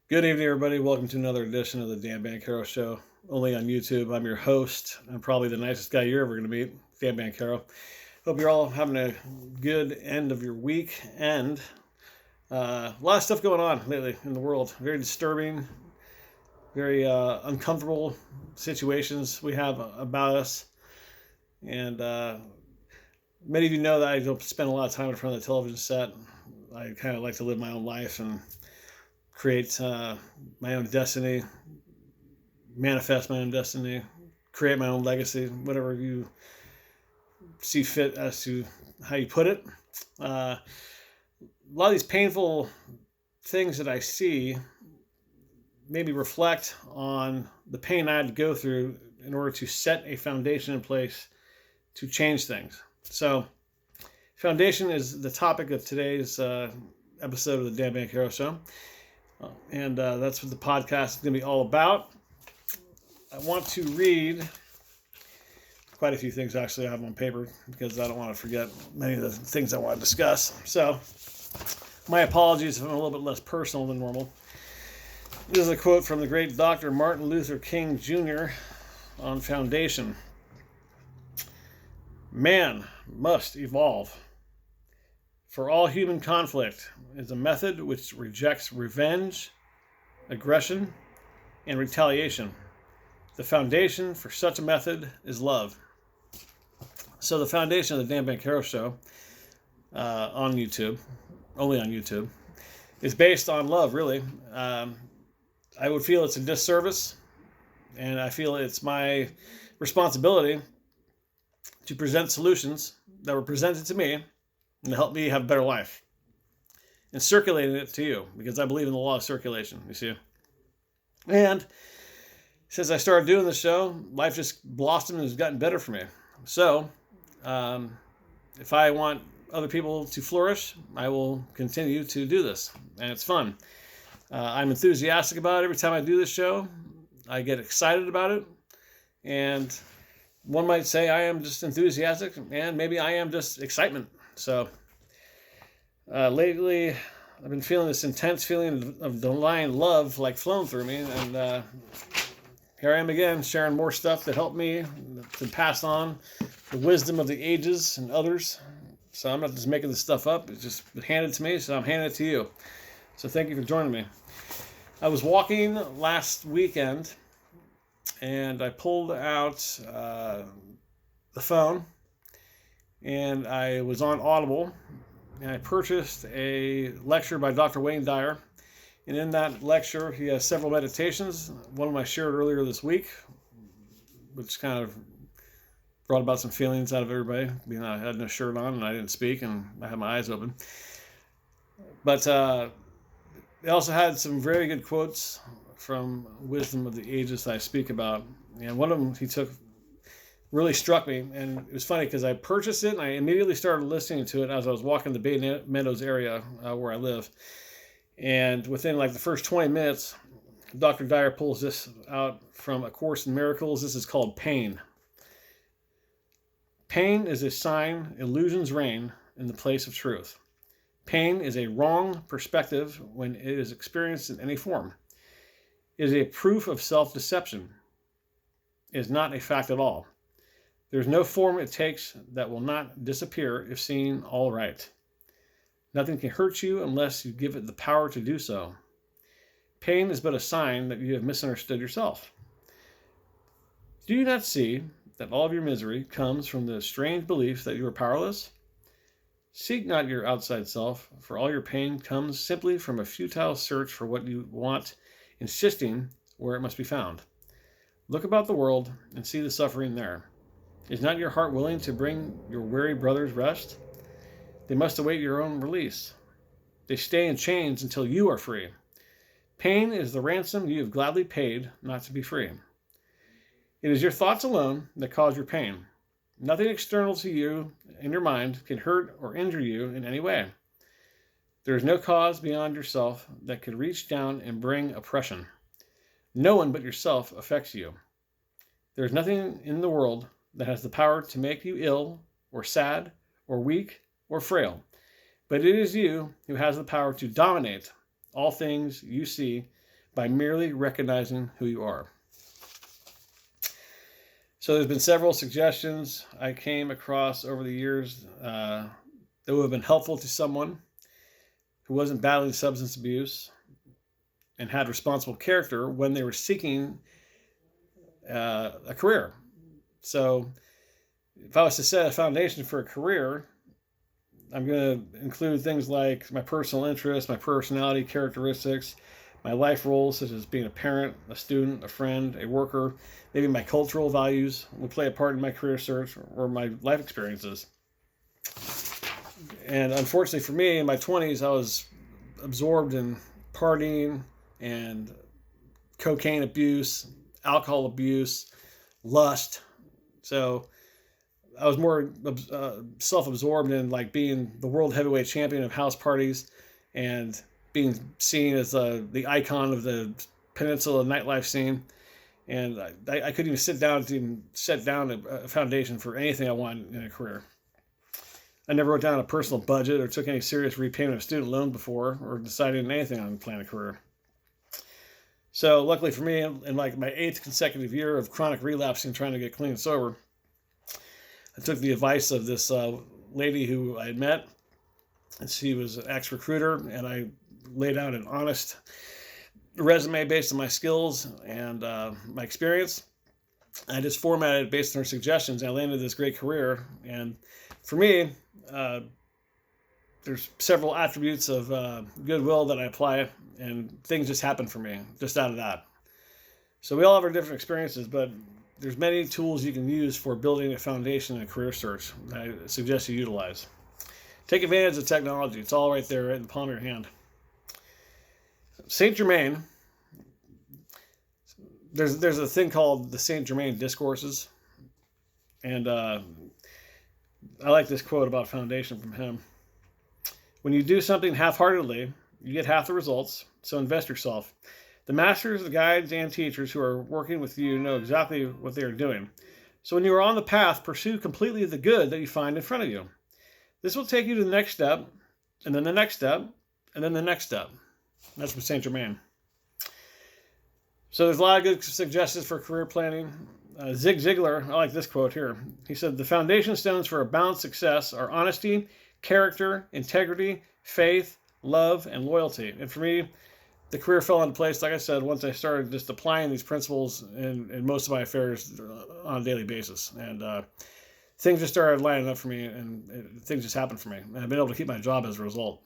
Good evening, everybody. Welcome to another edition of the Dan Banchero Show, only on YouTube. I'm your host. I'm probably the nicest guy you're ever going to meet, Dan Banchero. Hope you're all having a good end of your week. And a lot of stuff going on lately in the world. Very disturbing, very uncomfortable situations we have about us. And many of you know that I don't spend a lot of time in front of the television set. I kind of like to live my own life and create my own destiny, manifest my own destiny, create my own legacy, whatever you see fit as to how you put it. A lot of these painful things that I see maybe reflect on the pain I had to go through in order to set a foundation in place to change things. So, foundation is the topic of today's episode of the Dan Banchero Show. And that's what the podcast is going to be all about. I want to read quite a few things, actually, I have on paper because I don't want to forget many of the things I want to discuss. So, my apologies if I'm a little bit less personal than normal. This is a quote from the great Dr. Martin Luther King Jr. on foundation. Man must evolve. For all human conflict is a method which rejects revenge, aggression, and retaliation. The foundation for such a method is love. So the foundation of the Dan Banchero Show on YouTube, only on YouTube, is based on love, really. I would feel it's a disservice, and I feel it's my responsibility to present solutions that were presented to me and to help me have a better life. And circulating it to you, because I believe in the law of circulation, you see. And since I started doing this show, life just blossomed and has gotten better for me. So, if I want other people to flourish, I will continue to do this. And it's fun. I'm enthusiastic about it every time I do this show. I get excited about it. And one might say I am just enthusiastic, and maybe I am just excitement. So, lately, I've been feeling this intense feeling of divine love like flowing through me, and here I am again, sharing more stuff that helped me to pass on the wisdom of the ages and others. So I'm not just making this stuff up. It's just handed to me, so I'm handing it to you. So thank you for joining me. I was walking last weekend, and I pulled out the phone, and I was on Audible, and I purchased a lecture by Dr. Wayne Dyer. And in that lecture, he has several meditations. One of them I shared earlier this week, which kind of brought about some feelings out of everybody. You know, I had no shirt on and I didn't speak and I had my eyes open. But they also had some very good quotes from wisdom of the ages that I speak about. And one of them he took really struck me, and it was funny because I purchased it and I immediately started listening to it as I was walking the Bay Meadows area where I live. And within like the first 20 minutes, Dr. Dyer pulls this out from A Course in Miracles. This is called Pain. Pain is a sign illusions reign in the place of truth. Pain is a wrong perspective when it is experienced in any form. It is a proof of self-deception. It is not a fact at all. There is no form it takes that will not disappear if seen all right. Nothing can hurt you unless you give it the power to do so. Pain is but a sign that you have misunderstood yourself. Do you not see that all of your misery comes from the strange belief that you are powerless? Seek not your outside self, for all your pain comes simply from a futile search for what you want, insisting where it must be found. Look about the world and see the suffering there. Is not your heart willing to bring your weary brothers rest? They must await your own release. They stay in chains until you are free. Pain is the ransom you have gladly paid not to be free. It is your thoughts alone that cause your pain. Nothing external to you in your mind can hurt or injure you in any way. There is no cause beyond yourself that could reach down and bring oppression. No one but yourself affects you. There is nothing in the world that has the power to make you ill or sad or weak or frail, but it is you who has the power to dominate all things you see by merely recognizing who you are. So there's been several suggestions I came across over the years that would have been helpful to someone who wasn't battling substance abuse and had responsible character when they were seeking a career. So if I was to set a foundation for a career, I'm going to include things like my personal interests, my personality characteristics, my life roles, such as being a parent, a student, a friend, a worker. Maybe my cultural values will play a part in my career search or my life experiences. And unfortunately for me, in my 20s, I was absorbed in partying and cocaine abuse, alcohol abuse, lust. So I was more self-absorbed in like being the world heavyweight champion of house parties and being seen as the icon of the peninsula nightlife scene. And I couldn't even sit down to even set down a foundation for anything I wanted in a career. I never wrote down a personal budget or took any serious repayment of student loan before or decided on anything on planning a career. So luckily for me, in like my 8th consecutive year of chronic relapsing, trying to get clean and sober, I took the advice of this lady who I had met, and she was an ex-recruiter, and I laid out an honest resume based on my skills and my experience. I just formatted it based on her suggestions, and I landed this great career. And for me, there's several attributes of goodwill that I apply, and things just happen for me just out of that. So we all have our different experiences, but there's many tools you can use for building a foundation in a career search that I suggest you utilize. Take advantage of technology. It's all right there in the palm of your hand. Saint Germaine, there's a thing called the Saint Germaine Discourses, and I like this quote about foundation from him. When you do something half-heartedly, you get half the results, so invest yourself. The masters, the guides, and teachers who are working with you know exactly what they are doing. So when you are on the path, pursue completely the good that you find in front of you. This will take you to the next step, and then the next step, and then the next step. That's from Saint Germaine. So there's a lot of good suggestions for career planning. Zig Ziglar, I like this quote here. He said, "The foundation stones for a balanced success are honesty, character, integrity, faith, love, and loyalty." And for me, the career fell into place, like I said, once I started just applying these principles in most of my affairs on a daily basis. And things just started lining up for me, and things just happened for me. And I've been able to keep my job as a result.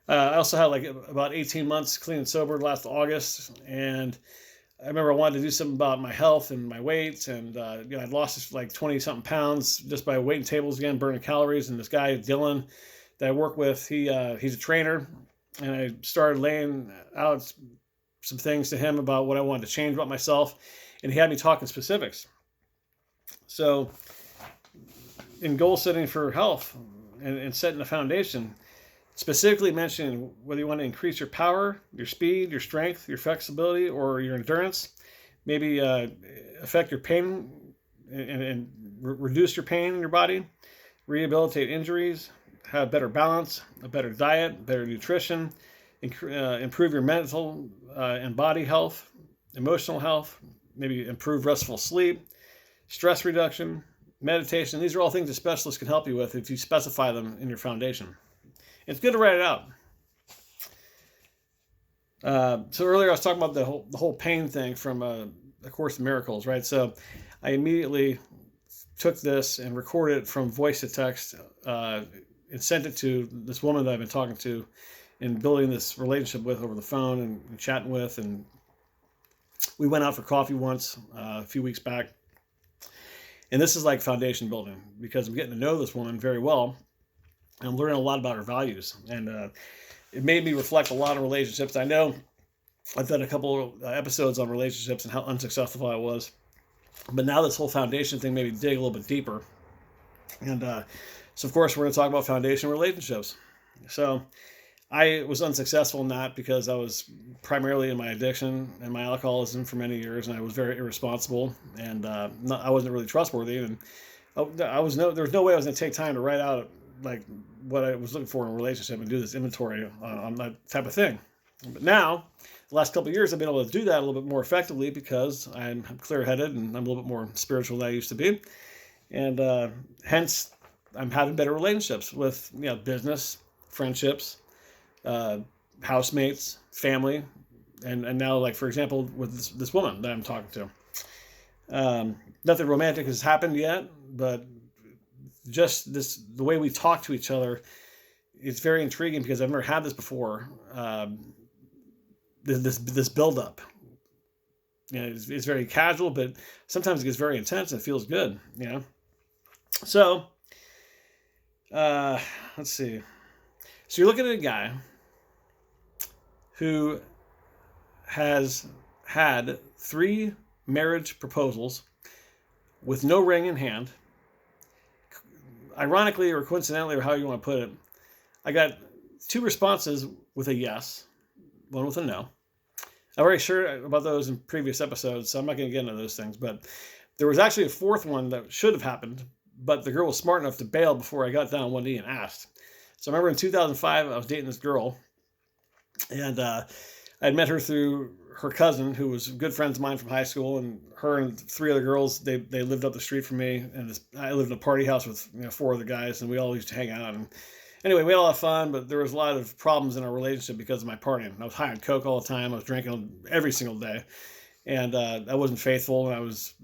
I also had like about 18 months clean and sober last August, and I remember I wanted to do something about my health and my weight, and I'd lost like 20-something pounds just by waiting tables again, burning calories. And this guy, Dylan, that I work with, he's a trainer, and I started laying out some things to him about what I wanted to change about myself, and he had me talking specifics. So in goal setting for health and setting a foundation, specifically mentioning whether you want to increase your power, your speed, your strength, your flexibility, or your endurance, maybe affect your pain and reduce your pain in your body, rehabilitate injuries, have better balance, a better diet, better nutrition, improve your mental and body health, emotional health, maybe improve restful sleep, stress reduction, meditation. These are all things a specialist can help you with if you specify them in your foundation. It's good to write it out. So earlier I was talking about the whole pain thing from A Course in Miracles, right? So I immediately took this and recorded it from voice to text and sent it to this woman that I've been talking to and building this relationship with over the phone and chatting with. And we went out for coffee once a few weeks back. And this is like foundation building because I'm getting to know this woman very well. And I'm learning a lot about her values. And it made me reflect a lot of relationships. I know I've done a couple of episodes on relationships and how unsuccessful I was. But now this whole foundation thing made me dig a little bit deeper. And so, of course, we're going to talk about foundation relationships. So I was unsuccessful in that because I was primarily in my addiction and my alcoholism for many years. And I was very irresponsible. And I wasn't really trustworthy. And there was no way I was going to take time to write out like what I was looking for in a relationship and do this inventory on that type of thing. But now, the last couple of years, I've been able to do that a little bit more effectively because I'm clear-headed and I'm a little bit more spiritual than I used to be. And hence, I'm having better relationships with, business, friendships, housemates, family, and now, like, for example, with this woman that I'm talking to. Nothing romantic has happened yet, but just the way we talk to each other is very intriguing because I've never had this before. This buildup. It's very casual, but sometimes it gets very intense and it feels good, So, let's see. So you're looking at a guy who has had 3 marriage proposals with no ring in hand. Ironically or coincidentally, or how you want to put it, I got 2 responses with a yes, 1 with a no. I've already shared about those in previous episodes, so I'm not going to get into those things. But there was actually a 4th one that should have happened, but the girl was smart enough to bail before I got down on one knee and asked. So I remember in 2005, I was dating this girl, and I'd met her through her cousin, who was good friends of mine from high school, and her and 3 other girls, they lived up the street from me, and I lived in a party house with 4 other guys, and we all used to hang out. And anyway, we had a lot of fun, but there was a lot of problems in our relationship because of my partying. I was high on coke all the time. I was drinking every single day, and I wasn't faithful, and I was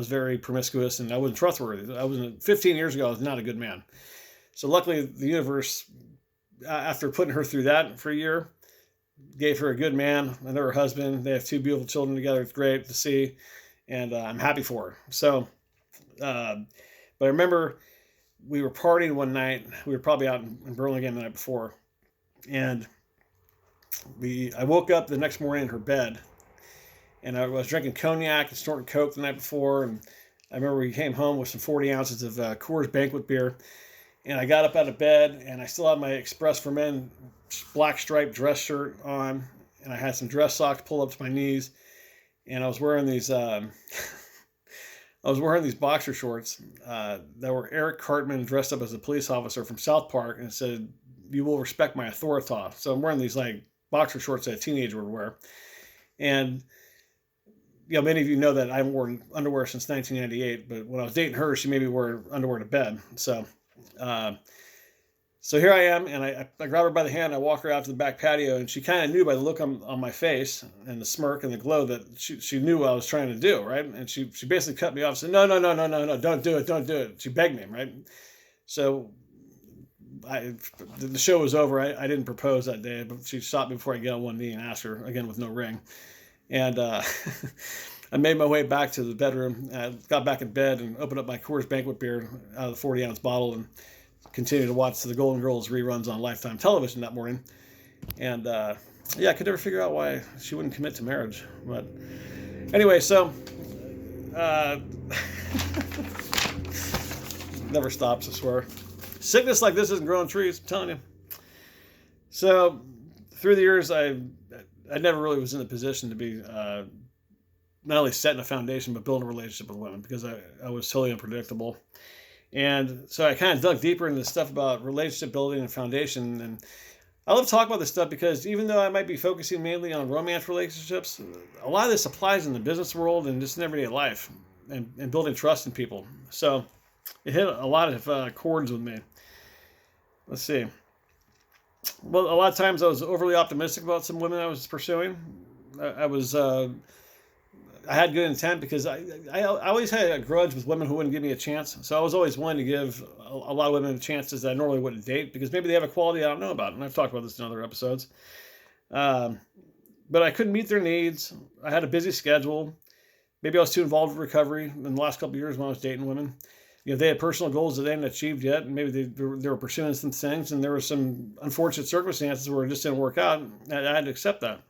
very promiscuous, and I wasn't trustworthy. 15 years ago, I was not a good man. So luckily, the universe, after putting her through that for a year, gave her a good man and her husband. They have 2 beautiful children together. It's great to see, and I'm happy for her. So, but I remember we were partying one night. We were probably out in Burlingame the night before, and I woke up the next morning in her bed, and I was drinking cognac and snorting coke the night before, and I remember we came home with some 40 ounces of Coors Banquet beer, and I got up out of bed, and I still had my Express for Men black striped dress shirt on, and I had some dress socks pulled up to my knees, and I was wearing these boxer shorts that were Eric Cartman dressed up as a police officer from South Park, and it said, "You will respect my authority." So I'm wearing these like boxer shorts that a teenager would wear, and many of you know that I haven't worn underwear since 1998, but when I was dating her, she made me wear underwear to bed. So here I am, and I grab her by the hand, I walk her out to the back patio, and she kind of knew by the look on my face and the smirk and the glow that she knew what I was trying to do, right? And she basically cut me off and said, no, don't do it. She begged me, right? So the show was over. I didn't propose that day, but she stopped me before I get on one knee and asked her, again with no ring. And I made my way back to the bedroom, got back in bed and opened up my Coors Banquet beer out of the 40-ounce bottle and continued to watch the Golden Girls reruns on Lifetime television that morning. And I could never figure out why she wouldn't commit to marriage. But anyway, so never stops, I swear. Sickness like this isn't growing trees, I'm telling you. So through the years, I never really was in a position to be not only setting a foundation, but building a relationship with women because I was totally unpredictable. And so I kind of dug deeper into the stuff about relationship building and foundation. And I love to talk about this stuff because even though I might be focusing mainly on romance relationships, a lot of this applies in the business world and just in everyday life and building trust in people. So it hit a lot of chords with me. Let's see. Well, a lot of times I was overly optimistic about some women I was pursuing. I had good intent because I always had a grudge with women who wouldn't give me a chance. So I was always willing to give a lot of women chances that I normally wouldn't date because maybe they have a quality I don't know about. And I've talked about this in other episodes. But I couldn't meet their needs. I had a busy schedule. Maybe I was too involved in recovery in the last couple of years when I was dating women. They had personal goals that they hadn't achieved yet. And maybe they were pursuing some things. And there were some unfortunate circumstances where it just didn't work out. And I had to accept that.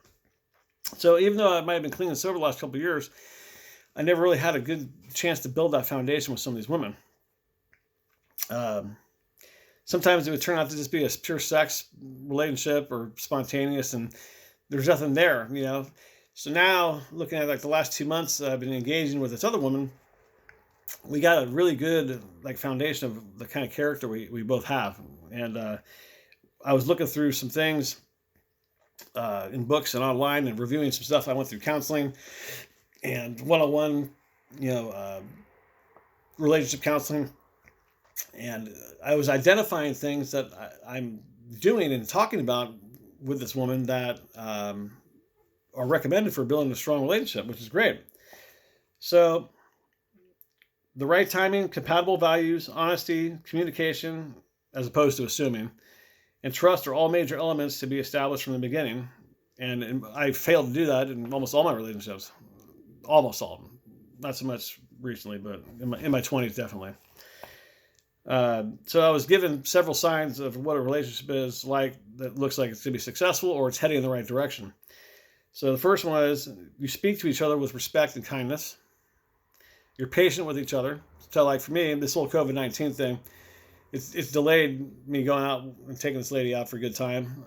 So even though I might have been clean and sober the last couple of years, I never really had a good chance to build that foundation with some of these women. Sometimes it would turn out to just be a pure sex relationship or spontaneous, and there's nothing there, So now, looking at like the last 2 months, I've been engaging with this other woman. We got a really good foundation of the kind of character we both have, and I was looking through some things in books and online and reviewing some stuff. I went through counseling and one-on-one, relationship counseling. And I was identifying things that I'm doing and talking about with this woman that are recommended for building a strong relationship, which is great. So the right timing, compatible values, honesty, communication, as opposed to assuming, and trust are all major elements to be established from the beginning. And I failed to do that in almost all my relationships. Almost all of them. Not so much recently, but in my 20s, definitely. So I was given several signs of what a relationship is like that looks like it's going to be successful or it's heading in the right direction. So the first one is you speak to each other with respect and kindness. You're patient with each other. So like for me, this whole COVID-19 thing, it's delayed me going out and taking this lady out for a good time.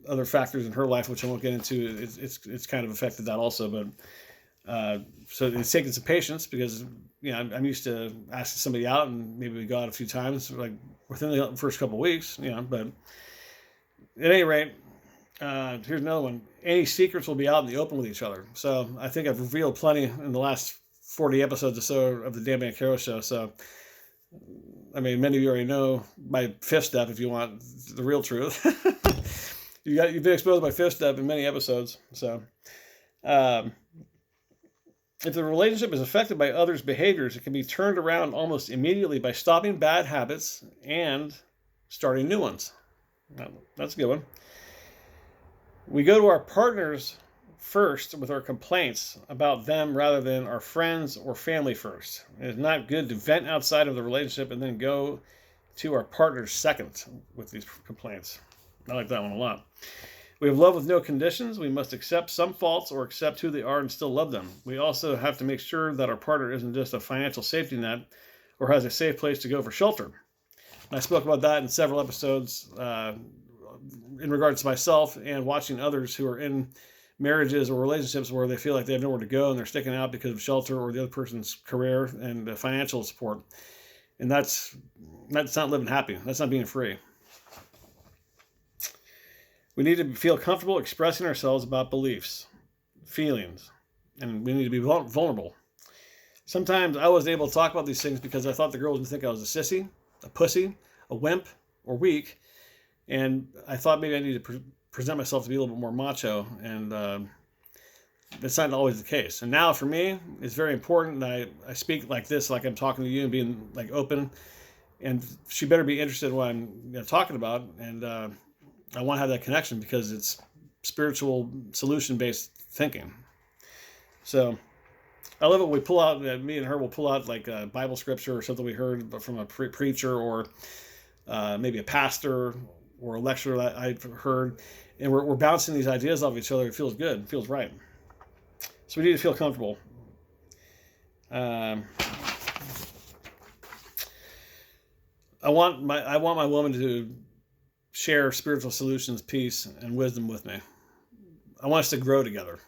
Other factors in her life, which I won't get into, it's kind of affected that also. But so it's taken some patience because I'm used to asking somebody out and maybe we go out a few times like within the first couple of weeks. But at any rate, here's another one. Any secrets will be out in the open with each other. So I think I've revealed plenty in the last 40 episodes or so of the Dan Banchero Show. So I mean, many of you already know my fifth step if you want the real truth. You've been exposed to my fifth step in many episodes. So if the relationship is affected by others' behaviors, it can be turned around almost immediately by stopping bad habits and starting new ones. That's a good one. We go to our partners first with our complaints about them rather than our friends or family first. It is not good to vent outside of the relationship and then go to our partners second with these complaints. I like that one a lot. We have love with no conditions. We must accept some faults or accept who they are and still love them. We also have to make sure that our partner isn't just a financial safety net or has a safe place to go for shelter. And I spoke about that in several episodes in regards to myself and watching others who are in marriages or relationships where they feel like they have nowhere to go and they're sticking out because of shelter or the other person's career and financial support. And that's not living happy. That's not being free. We need to feel comfortable expressing ourselves about beliefs, feelings, and we need to be vulnerable. Sometimes I wasn't able to talk about these things because I thought the girls would think I was a sissy, a pussy, a wimp, or weak. And I thought maybe I needed to present myself to be a little bit more macho, and that's not always the case. And now for me, it's very important that I speak like this, like I'm talking to you and being like open. And she better be interested in what I'm talking about. And I want to have that connection because it's spiritual solution-based thinking. So I love it when we pull out, me and her will pull out like a Bible scripture or something we heard from a preacher or maybe a pastor or a lecturer that I've heard. And we're bouncing these ideas off each other. It feels good. It feels right. So we need to feel comfortable. I want my woman to share spiritual solutions, peace, and wisdom with me. I want us to grow together.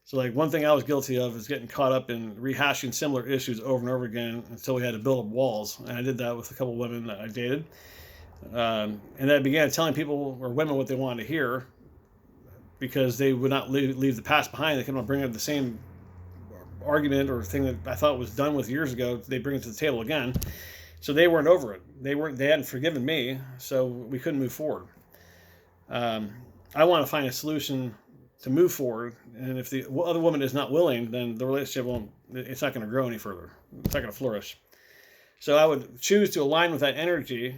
So like one thing I was guilty of is getting caught up in rehashing similar issues over and over again until we had to build up walls. And I did that with a couple of women that I dated. And I began telling people or women what they wanted to hear because they would not leave the past behind. They couldn't bring up the same argument or thing that I thought was done with years ago. They bring it to the table again. So they weren't over it. They hadn't forgiven me, so we couldn't move forward. I want to find a solution to move forward, and if the other woman is not willing, then the relationship it's not going to grow any further. It's not going to flourish. So I would choose to align with that energy.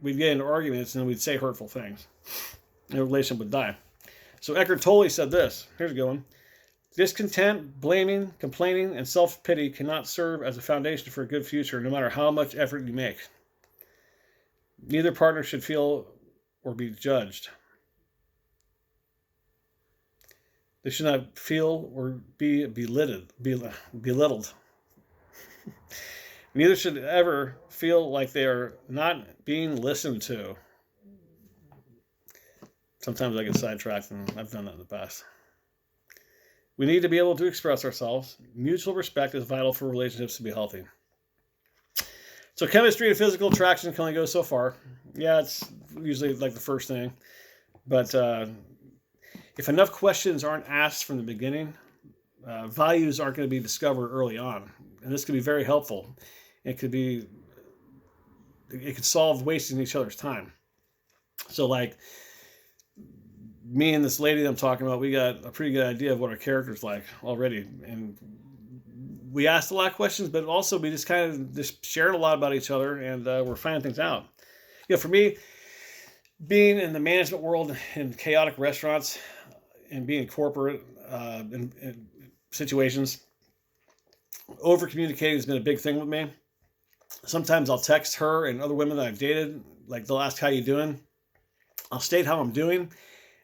We'd get into arguments and we'd say hurtful things. And the relationship would die. So Eckhart Tolle said this. Here's a good one. Discontent, blaming, complaining, and self-pity cannot serve as a foundation for a good future, no matter how much effort you make. Neither partner should feel or be judged. They should not feel or be belittled. Neither should ever feel like they are not being listened to. Sometimes I get sidetracked, and I've done that in the past. We need to be able to express ourselves. Mutual respect is vital for relationships to be healthy. So chemistry and physical attraction can only go so far. Yeah, it's usually like the first thing. But If enough questions aren't asked from the beginning, values aren't going to be discovered early on. And this could be very helpful. It could solve wasting each other's time. So like me and this lady that I'm talking about, we got a pretty good idea of what our character's like already. And we asked a lot of questions, but also we just kind of just shared a lot about each other, and we're finding things out. For me, being in the management world in chaotic restaurants and being corporate in situations, over communicating has been a big thing with me. Sometimes I'll text her and other women that I've dated, like they'll ask how you doing. I'll state how I'm doing,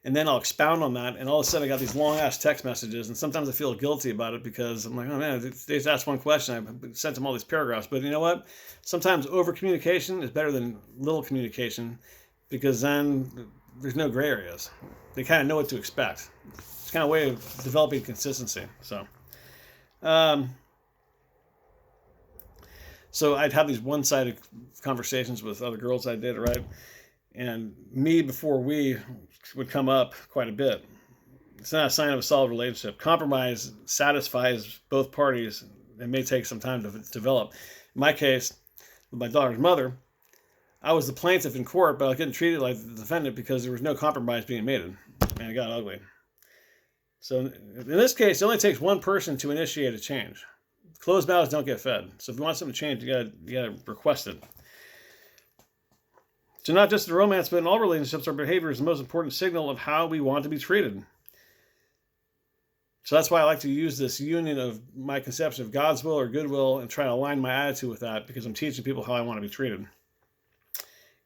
and then I'll expound on that, and all of a sudden I got these long-ass text messages, and sometimes I feel guilty about it because I'm like, oh man, they just asked one question, I sent them all these paragraphs. But you know what? Sometimes over-communication is better than little communication, because then there's no gray areas. They kind of know what to expect. It's kind of a way of developing consistency. So I'd have these one-sided conversations with other girls I did, right? And me before we would come up quite a bit. It's not a sign of a solid relationship. Compromise satisfies both parties. It may take some time to develop. In my case, with my daughter's mother, I was the plaintiff in court, but I was getting treated like the defendant because there was no compromise being made, and it got ugly. So in this case, it only takes one person to initiate a change. Closed mouths don't get fed. So if you want something to change, you gotta request it. So not just in romance, but in all relationships, our behavior is the most important signal of how we want to be treated. So that's why I like to use this union of my conception of God's will or goodwill and try to align my attitude with that, because I'm teaching people how I want to be treated.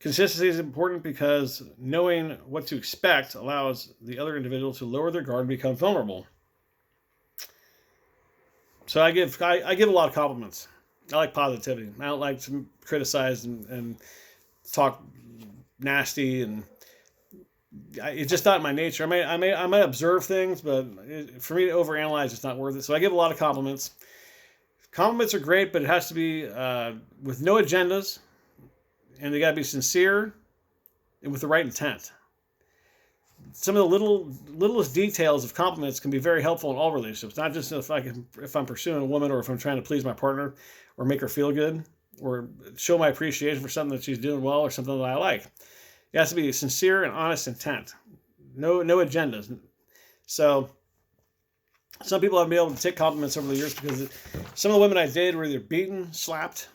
Consistency is important because knowing what to expect allows the other individual to lower their guard and become vulnerable. So I give a lot of compliments. I like positivity. I don't like to criticize and talk nasty, and it's just not my nature. I might observe things, but for me to overanalyze, it's not worth it. So I give a lot of compliments. Compliments are great, but it has to be with no agendas, and they got to be sincere and with the right intent. Some of the littlest details of compliments can be very helpful in all relationships, not just if I'm pursuing a woman, or if I'm trying to please my partner or make her feel good, or show my appreciation for something that she's doing well or something that I like. It has to be sincere and honest intent. No agendas. So some people have been able to take compliments over the years because some of the women I dated were either beaten, slapped,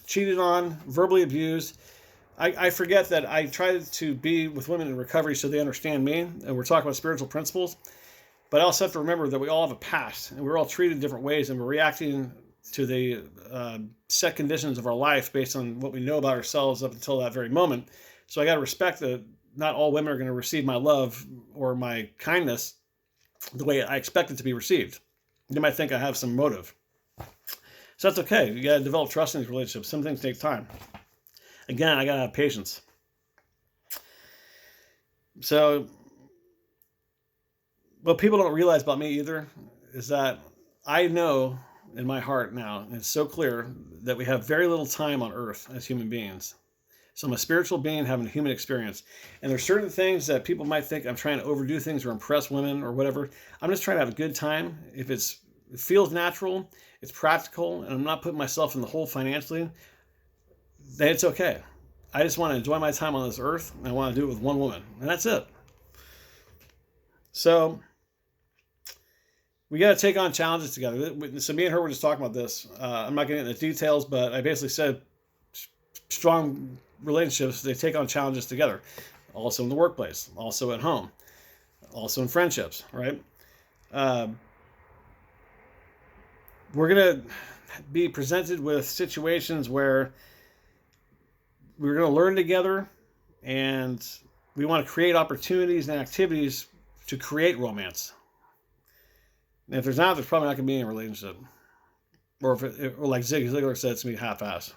cheated on, verbally abused. I forget that I try to be with women in recovery so they understand me, and we're talking about spiritual principles. But I also have to remember that we all have a past, and we're all treated in different ways, and we're reacting to the set conditions of our life based on what we know about ourselves up until that very moment. So I got to respect that not all women are going to receive my love or my kindness the way I expect it to be received. They might think I have some motive. So that's okay. You got to develop trust in these relationships. Some things take time. Again, I got to have patience. So what people don't realize about me either is that I know in my heart now, and it's so clear, that we have very little time on earth as human beings. So I'm a spiritual being having a human experience. And there's certain things that people might think I'm trying to overdo things or impress women or whatever. I'm just trying to have a good time. If it feels natural, it's practical, and I'm not putting myself in the hole financially, then it's okay. I just want to enjoy my time on this earth, and I want to do it with one woman. And that's it. So we got to take on challenges together. So me and her were just talking about this. I'm not getting into the details, but I basically said strong relationships, they take on challenges together. Also in the workplace, also at home, also in friendships, right? We're going to be presented with situations where we're going to learn together, and we want to create opportunities and activities to create romance. And if there's not, there's probably not going to be any relationship. Or like Zig Ziglar said, it's going to be half-assed.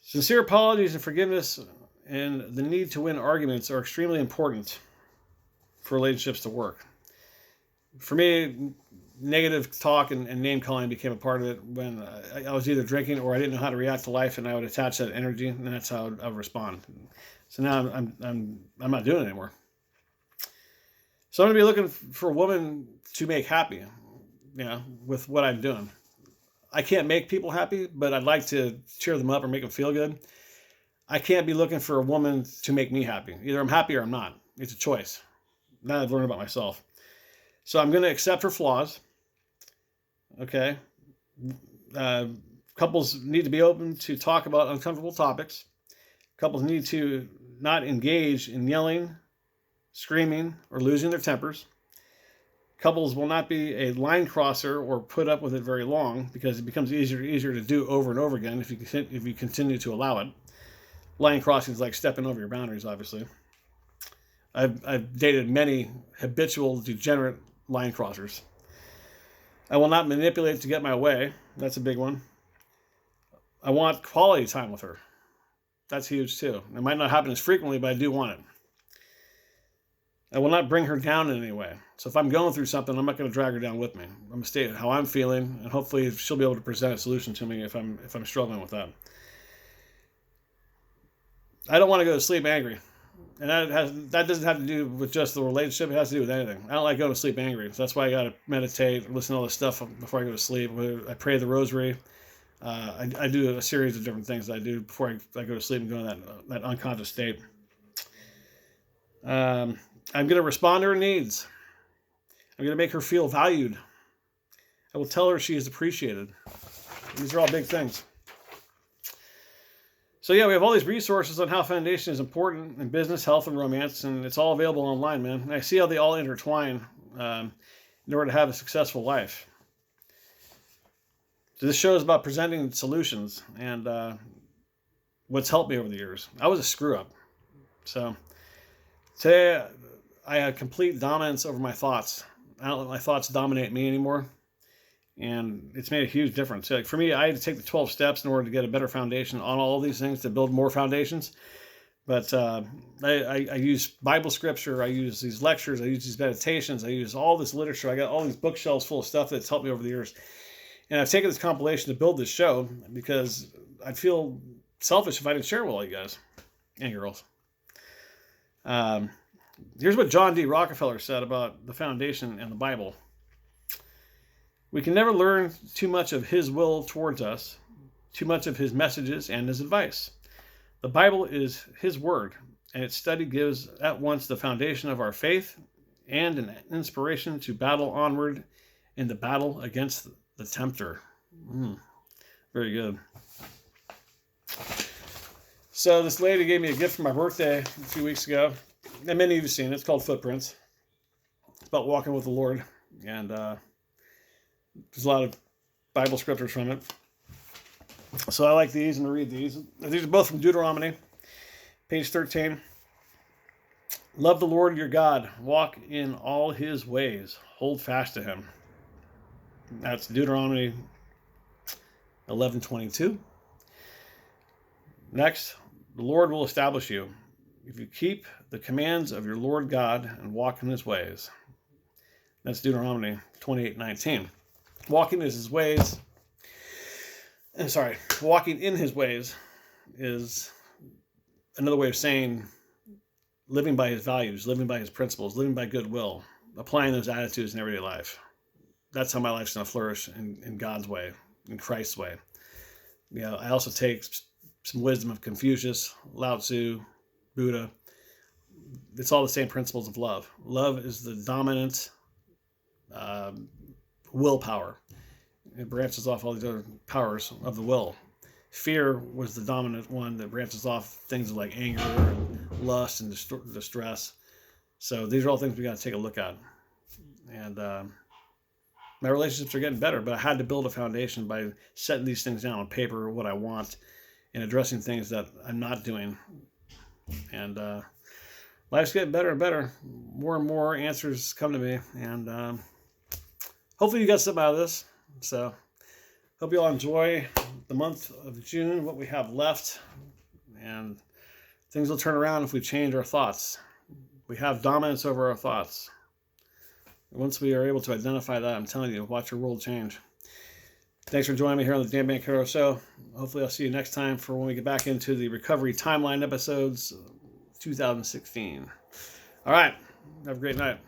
Sincere apologies and forgiveness and the need to win arguments are extremely important for relationships to work. For me, negative talk and name calling became a part of it when I was either drinking or I didn't know how to react to life, and I would attach that energy, and that's how I would respond. So now I'm not doing it anymore. So I'm going to be looking for a woman to make happy, with what I'm doing. I can't make people happy, but I'd like to cheer them up or make them feel good. I can't be looking for a woman to make me happy. Either I'm happy or I'm not. It's a choice. Now I've learned about myself. So I'm going to accept her flaws. Okay. Couples need to be open to talk about uncomfortable topics. Couples need to not engage in yelling, screaming, or losing their tempers. Couples will not be a line crosser or put up with it very long, because it becomes easier to do over and over again if you continue to allow it. Line crossing is like stepping over your boundaries, obviously. I've dated many habitual, degenerate line crossers. I will not manipulate to get my way. That's a big one. I want quality time with her. That's huge too. It might not happen as frequently, but I do want it. I will not bring her down in any way. So if I'm going through something, I'm not going to drag her down with me. I'm going to state how I'm feeling, and hopefully she'll be able to present a solution to me if I'm struggling with that. I don't want to go to sleep angry. And that doesn't have to do with just the relationship. It has to do with anything. I don't like going to sleep angry. So that's why I got to meditate, listen to all this stuff before I go to sleep. I pray the rosary. I do a series of different things that I do before I go to sleep and go in that unconscious state. I'm going to respond to her needs. I'm going to make her feel valued. I will tell her she is appreciated. These are all big things. So yeah, we have all these resources on how foundation is important in business, health, and romance, and it's all available online, man. And I see how they all intertwine in order to have a successful life. So this show is about presenting solutions and what's helped me over the years. I was a screw-up. So today I have complete dominance over my thoughts. I don't let my thoughts dominate me anymore. And it's made a huge difference. Like for me, I had to take the 12 steps in order to get a better foundation on all these things, to build more foundations. But I use Bible scripture. I use these lectures. I use these meditations. I use all this literature. I got all these bookshelves full of stuff that's helped me over the years. And I've taken this compilation to build this show because I'd feel selfish if I didn't share it with all you guys and girls. Here's what John D Rockefeller said about the foundation and the Bible. We can never learn too much of his will towards us, too much of his messages and his advice. The Bible is his word, and its study gives at once the foundation of our faith and an inspiration to battle onward in the battle against the tempter. Very good. So this lady gave me a gift for my birthday a few weeks ago, and many of you have seen it. It's called Footprints. It's about walking with the Lord, and there's a lot of Bible scriptures from it. So I like these and to read these. These are both from Duetermony, page 13. Love the Lord your God. Walk in all his ways. Hold fast to him. That's Duetermony 11:22. Next, the Lord will establish you if you keep the commands of your Lord God and walk in his ways. That's Duetermony 28:19. Walking in his ways is another way of saying living by his values, living by his principles, living by goodwill, applying those attitudes in everyday life. That's how my life's going to flourish in God's way, in Christ's way. I also take some wisdom of Confucius, Lao Tzu, Buddha. It's all the same principles of love. Love is the dominant willpower. It branches off all these other powers of the will. Fear was the dominant one that branches off things like anger and lust and distress. So these are all things we got to take a look at. And my relationships are getting better, but I had to build a foundation by setting these things down on paper, what I want, and addressing things that I'm not doing. And life's getting better and better. More and more answers come to me, and hopefully you got something out of this. So hope you all enjoy the month of June, what we have left, and things will turn around if we change our thoughts. We have dominance over our thoughts. Once we are able to identify that, I'm telling you, watch your world change. Thanks for joining me here on the Dan Banchero Show. Hopefully I'll see you next time for when we get back into the Recovery Timeline episodes 2016. All right. Have a great night.